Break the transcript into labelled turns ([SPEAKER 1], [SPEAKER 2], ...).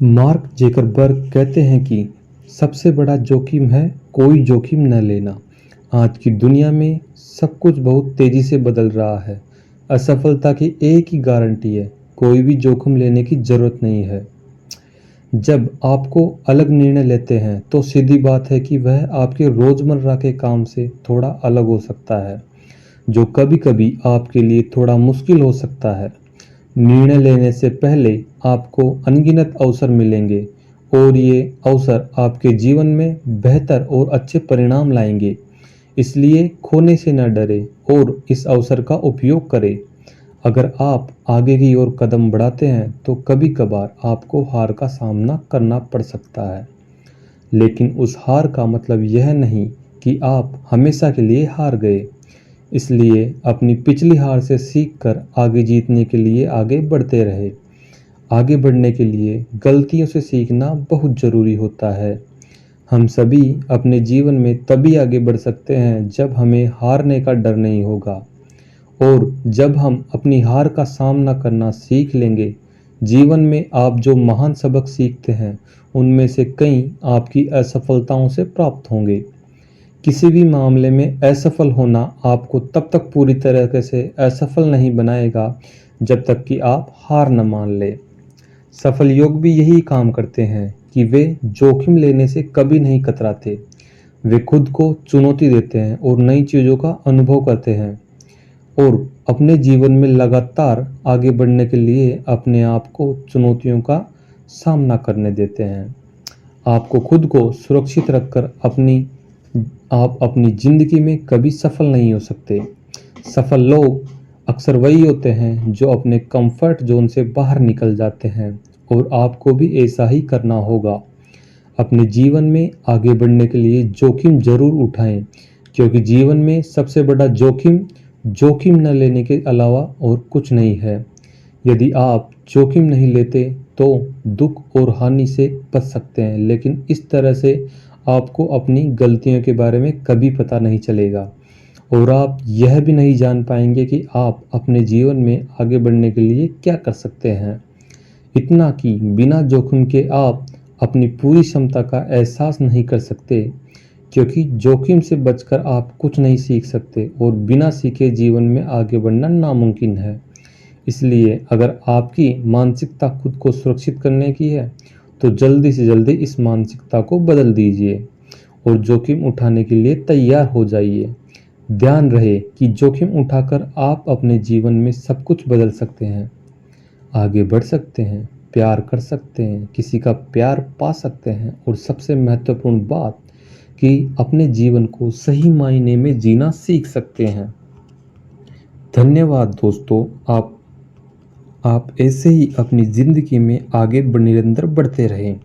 [SPEAKER 1] Mark Zuckerberg कहते हैं कि सबसे बड़ा जोखिम है कोई जोखिम न लेना। आज की दुनिया में सब कुछ बहुत तेज़ी से बदल रहा है। असफलता की एक ही गारंटी है, कोई भी जोखिम लेने की ज़रूरत नहीं है। जब आपको अलग निर्णय लेते हैं तो सीधी बात है कि वह आपके रोज़मर्रा के काम से थोड़ा अलग हो सकता है, जो कभी-कभी आपके लिए थोड़ा मुश्किल हो सकता है। निर्णय लेने से पहले आपको अनगिनत अवसर मिलेंगे और ये अवसर आपके जीवन में बेहतर और अच्छे परिणाम लाएंगे। इसलिए खोने से न डरें और इस अवसर का उपयोग करें। अगर आप आगे की ओर कदम बढ़ाते हैं तो कभी-कभार आपको हार का सामना करना पड़ सकता है, लेकिन उस हार का मतलब यह नहीं कि आप हमेशा के लिए हार गए। इसलिए अपनी पिछली हार से सीखकर आगे जीतने के लिए आगे बढ़ते रहे। आगे बढ़ने के लिए गलतियों से सीखना बहुत ज़रूरी होता है। हम सभी अपने जीवन में तभी आगे बढ़ सकते हैं जब हमें हारने का डर नहीं होगा और जब हम अपनी हार का सामना करना सीख लेंगे। जीवन में आप जो महान सबक सीखते हैं उनमें से कई आपकी असफलताओं से प्राप्त होंगे। किसी भी मामले में असफल होना आपको तब तक पूरी तरह से असफल नहीं बनाएगा जब तक कि आप हार न मान लें। सफल लोग भी यही काम करते हैं कि वे जोखिम लेने से कभी नहीं कतराते। वे खुद को चुनौती देते हैं और नई चीज़ों का अनुभव करते हैं और अपने जीवन में लगातार आगे बढ़ने के लिए अपने आप को चुनौतियों का सामना करने देते हैं। आपको खुद को सुरक्षित रखकर आप अपनी ज़िंदगी में कभी सफल नहीं हो सकते। सफल लोग अक्सर वही होते हैं जो अपने कंफर्ट जोन से बाहर निकल जाते हैं और आपको भी ऐसा ही करना होगा। अपने जीवन में आगे बढ़ने के लिए जोखिम ज़रूर उठाएं, क्योंकि जीवन में सबसे बड़ा जोखिम न लेने के अलावा और कुछ नहीं है। यदि आप जोखिम नहीं लेते तो दुख और हानि से बच सकते हैं, लेकिन इस तरह से आपको अपनी गलतियों के बारे में कभी पता नहीं चलेगा और आप यह भी नहीं जान पाएंगे कि आप अपने जीवन में आगे बढ़ने के लिए क्या कर सकते हैं। इतना कि बिना जोखिम के आप अपनी पूरी क्षमता का एहसास नहीं कर सकते, क्योंकि जोखिम से बचकर आप कुछ नहीं सीख सकते और बिना सीखे जीवन में आगे बढ़ना नामुमकिन है। इसलिए अगर आपकी मानसिकता खुद को सुरक्षित करने की है तो जल्दी से जल्दी इस मानसिकता को बदल दीजिए और जोखिम उठाने के लिए तैयार हो जाइए। ध्यान रहे कि जोखिम उठाकर आप अपने जीवन में सब कुछ बदल सकते हैं, आगे बढ़ सकते हैं, प्यार कर सकते हैं, किसी का प्यार पा सकते हैं और सबसे महत्वपूर्ण बात कि अपने जीवन को सही मायने में जीना सीख सकते हैं। धन्यवाद दोस्तों। आप ऐसे ही अपनी ज़िंदगी में आगे निरंतर बढ़ते रहें।